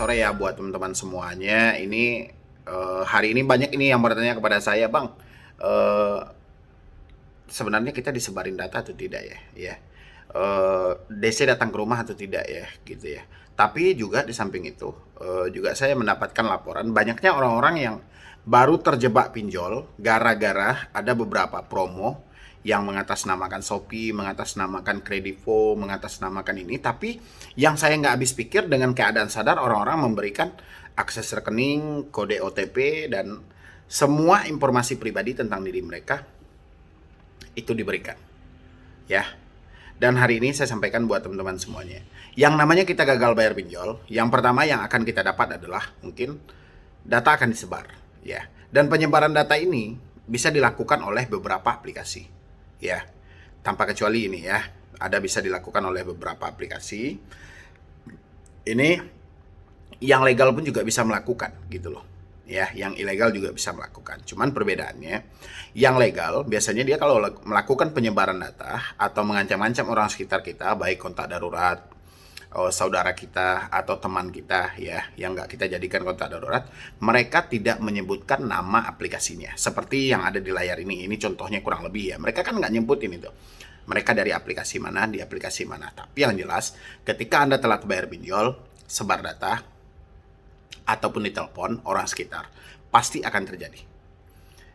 sore ya buat teman-teman semuanya. Ini hari ini banyak ini yang bertanya kepada saya, Bang. eh, Sebenarnya kita disebarin data atau tidak ya? Ya. DC datang ke rumah atau tidak ya, gitu ya. Tapi juga di samping itu, juga saya mendapatkan laporan banyaknya orang-orang yang baru terjebak pinjol gara-gara ada beberapa promo yang mengatasnamakan Shopee, mengatasnamakan Kredivo, mengatasnamakan ini. Tapi yang saya nggak habis pikir, dengan keadaan sadar orang-orang memberikan akses rekening, kode OTP, dan semua informasi pribadi tentang diri mereka itu diberikan. Ya, dan hari ini saya sampaikan buat teman-teman semuanya. Yang namanya kita gagal bayar pinjol, yang pertama yang akan kita dapat adalah mungkin data akan disebar, ya. Dan penyebaran data ini bisa dilakukan oleh beberapa aplikasi, ya. Tanpa kecuali ini ya, ada bisa dilakukan oleh beberapa aplikasi. Ini yang legal pun juga bisa melakukan, gitu loh. Ya, yang ilegal juga bisa melakukan. Cuman perbedaannya, yang legal biasanya dia kalau melakukan penyebaran data atau mengancam-ancam orang sekitar kita, baik kontak darurat, saudara kita atau teman kita ya, yang nggak kita jadikan kontak darurat, mereka tidak menyebutkan nama aplikasinya. Seperti yang ada di layar ini contohnya kurang lebih ya. Mereka kan nggak nyebutin itu. Mereka dari aplikasi mana, di aplikasi mana. Tapi yang jelas, ketika Anda telah bayar pinjol, sebar data, ataupun ditelepon orang sekitar, pasti akan terjadi.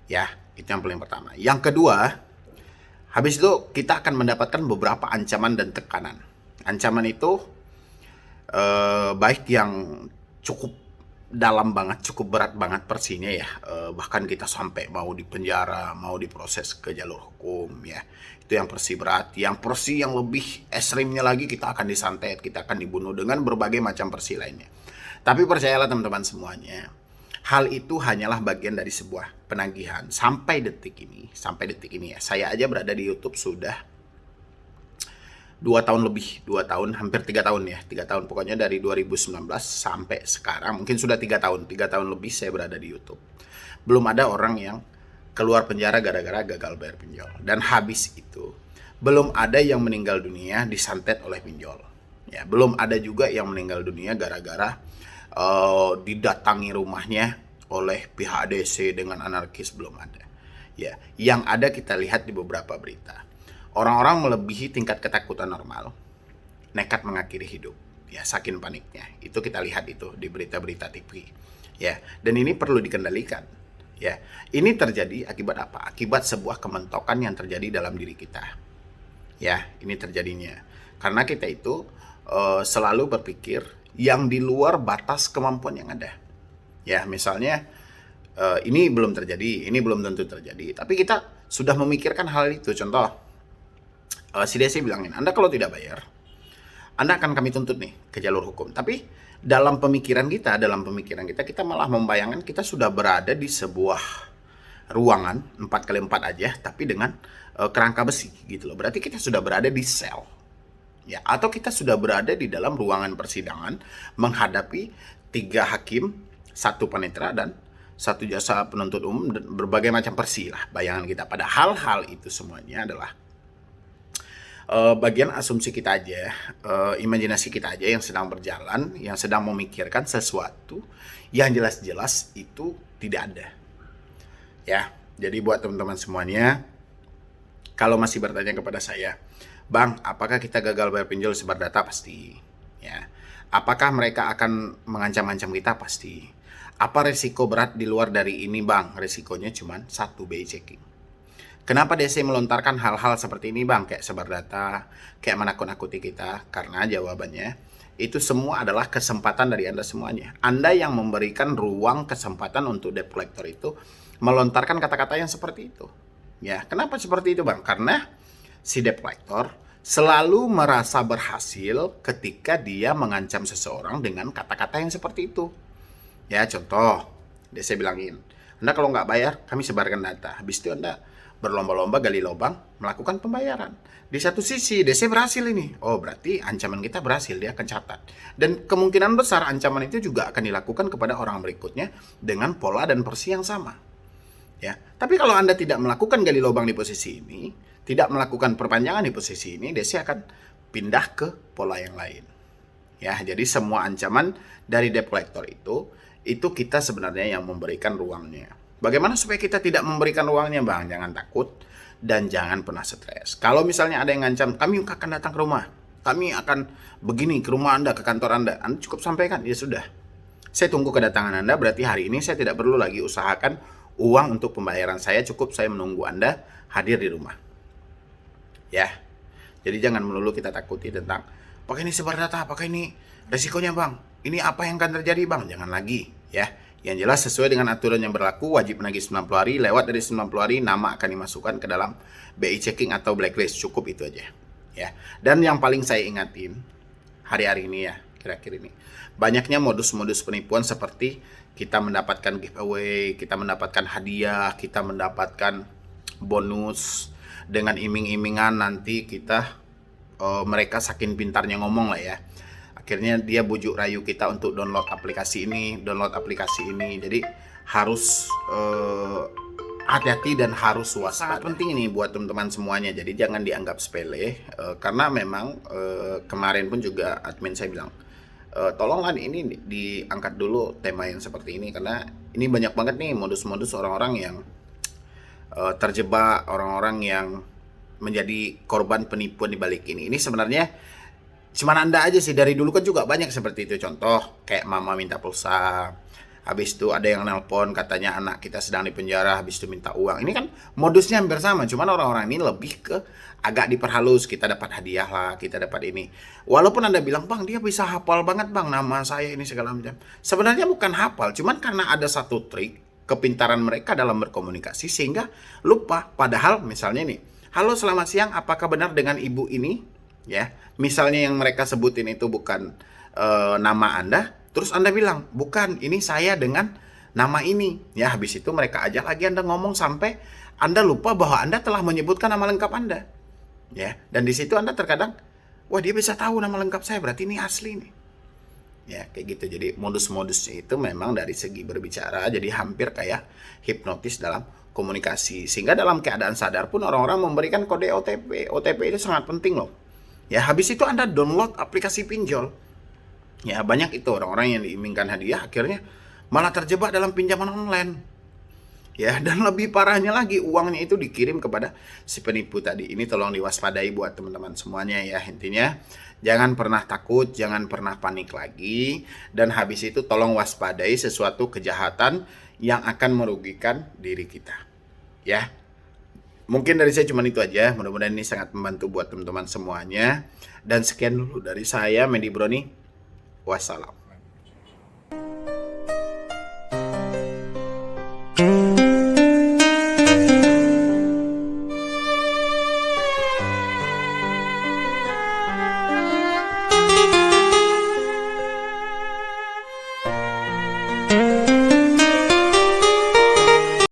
Ya, itu yang paling pertama. Yang kedua, habis itu kita akan mendapatkan beberapa ancaman dan tekanan. Ancaman itu baik yang cukup dalam banget, cukup berat banget porsinya ya. Bahkan kita sampai mau dipenjara, mau diproses ke jalur hukum ya. Itu yang porsi berat. Yang porsi yang lebih ekstrimnya lagi, kita akan disantet, kita akan dibunuh dengan berbagai macam porsi lainnya. Tapi percayalah teman-teman semuanya, hal itu hanyalah bagian dari sebuah penagihan. Sampai detik ini ya, saya aja berada di YouTube sudah 2 tahun lebih, 2 tahun, hampir 3 tahun ya, 3 tahun pokoknya dari 2019 sampai sekarang, mungkin sudah 3 tahun lebih saya berada di YouTube. Belum ada orang yang keluar penjara gara-gara gagal bayar pinjol. Dan habis itu, belum ada yang meninggal dunia disantet oleh pinjol. Ya, belum ada juga yang meninggal dunia gara-gara didatangi rumahnya oleh pihak DC dengan anarkis, belum ada. Ya, yang ada kita lihat di beberapa berita. Orang-orang melebihi tingkat ketakutan normal, nekat mengakhiri hidup. Ya, saking paniknya. Itu kita lihat itu di berita-berita TV. Ya, dan ini perlu dikendalikan. Ya, ini terjadi akibat apa? Akibat sebuah kementokan yang terjadi dalam diri kita. Ya, ini terjadinya karena kita itu selalu berpikir yang di luar batas kemampuan yang ada. Ya, misalnya ini belum terjadi, ini belum tentu terjadi, tapi kita sudah memikirkan hal itu. Contoh, si Desi bilangin, Anda kalau tidak bayar, Anda akan kami tuntut nih ke jalur hukum. Tapi dalam pemikiran kita, kita malah membayangkan kita sudah berada di sebuah ruangan 4x4 aja, tapi dengan kerangka besi gitu loh. Berarti kita sudah berada di sel. Ya, atau kita sudah berada di dalam ruangan persidangan menghadapi 3 hakim, 1 panitera, dan 1 jasa penuntut umum, dan berbagai macam persi lah bayangan kita. Padahal hal itu semuanya adalah bagian asumsi kita aja, imajinasi kita aja yang sedang berjalan, yang sedang memikirkan sesuatu yang jelas-jelas itu tidak ada. Ya, jadi buat teman-teman semuanya, kalau masih bertanya kepada saya, Bang, apakah kita gagal bayar pinjol sebar data? Pasti. Ya. Apakah mereka akan mengancam-ancam kita? Pasti. Apa resiko berat di luar dari ini, Bang? Resikonya cuma 1, BI checking. Kenapa DC melontarkan hal-hal seperti ini, Bang? Kayak sebar data, kayak menakut-nakuti kita? Karena jawabannya, itu semua adalah kesempatan dari Anda semuanya. Anda yang memberikan ruang kesempatan untuk debt collector itu melontarkan kata-kata yang seperti itu. Ya, kenapa seperti itu, Bang? Karena si debt collector selalu merasa berhasil ketika dia mengancam seseorang dengan kata-kata yang seperti itu. Ya, contoh, DC bilangin, Anda kalau nggak bayar, kami sebarkan data. Habis itu Anda berlomba-lomba gali lubang, melakukan pembayaran. Di satu sisi, DC berhasil ini. Oh, berarti ancaman kita berhasil, dia akan catat. Dan kemungkinan besar ancaman itu juga akan dilakukan kepada orang berikutnya dengan pola dan porsi yang sama. Ya, tapi kalau Anda tidak melakukan gali lubang di posisi ini, tidak melakukan perpanjangan di posisi ini, DC akan pindah ke pola yang lain. Ya, jadi semua ancaman dari debt collector itu kita sebenarnya yang memberikan ruangnya. Bagaimana supaya kita tidak memberikan ruangnya, Bang? Jangan takut dan jangan pernah stres. Kalau misalnya ada yang ngancam, kami akan datang ke rumah, kami akan begini ke rumah Anda, ke kantor Anda cukup sampaikan, ya sudah. Saya tunggu kedatangan Anda, berarti hari ini saya tidak perlu lagi usahakan uang untuk pembayaran saya, cukup saya menunggu Anda hadir di rumah. Ya, jadi jangan melulu kita takuti tentang pakai ini sebar data, pakai ini resikonya Bang, ini apa yang akan terjadi Bang, jangan lagi ya. Yang jelas sesuai dengan aturan yang berlaku, wajib menagih 90 hari, lewat dari 90 hari nama akan dimasukkan ke dalam BI checking atau blacklist, cukup itu aja ya. Dan yang paling saya ingatin hari-hari ini ya, kira-kira ini banyaknya modus-modus penipuan seperti kita mendapatkan giveaway, kita mendapatkan hadiah, kita mendapatkan bonus dengan iming-imingan nanti kita mereka saking pintarnya ngomong lah ya. Akhirnya dia bujuk rayu kita untuk download aplikasi ini, Jadi harus hati-hati dan harus waspada. Sangat penting ini buat teman-teman semuanya. Jadi jangan dianggap sepele karena memang kemarin pun juga admin saya bilang tolonglah ini diangkat dulu tema yang seperti ini karena ini banyak banget nih modus-modus orang-orang yang terjebak, orang-orang yang menjadi korban penipuan di balik ini. Ini sebenarnya cuman Anda aja sih, dari dulu kan juga banyak seperti itu. Contoh kayak mama minta pulsa, habis itu ada yang nelpon katanya anak kita sedang di penjara, habis itu minta uang. Ini kan modusnya hampir sama, cuman orang-orang ini lebih ke agak diperhalus, kita dapat hadiah lah, kita dapat ini. Walaupun Anda bilang, Bang dia bisa hafal banget Bang nama saya ini segala macam. Sebenarnya bukan hafal, cuman karena ada satu trik kepintaran mereka dalam berkomunikasi sehingga lupa. Padahal misalnya nih, halo selamat siang, apakah benar dengan ibu ini? Ya, misalnya yang mereka sebutin itu bukan nama Anda, terus Anda bilang, bukan, ini saya dengan nama ini. Ya, habis itu mereka ajak lagi Anda ngomong sampai Anda lupa bahwa Anda telah menyebutkan nama lengkap Anda. Ya, dan di situ Anda terkadang, wah dia bisa tahu nama lengkap saya, berarti ini asli nih. Ya, kayak gitu. Jadi modus-modusnya itu memang dari segi berbicara, jadi hampir kayak hipnotis dalam komunikasi. Sehingga dalam keadaan sadar pun orang-orang memberikan kode OTP. OTP itu sangat penting loh. Ya, habis itu Anda download aplikasi pinjol. Ya, banyak itu orang-orang yang diimingkan hadiah akhirnya malah terjebak dalam pinjaman online. Ya, dan lebih parahnya lagi uangnya itu dikirim kepada si penipu tadi. Ini tolong diwaspadai buat teman-teman semuanya ya. Intinya jangan pernah takut, jangan pernah panik lagi, dan habis itu tolong waspadai sesuatu kejahatan yang akan merugikan diri kita. Ya. Mungkin dari saya cuma itu aja. Mudah-mudahan ini sangat membantu buat teman-teman semuanya. Dan sekian dulu dari saya, Medi Broni. Wassalam.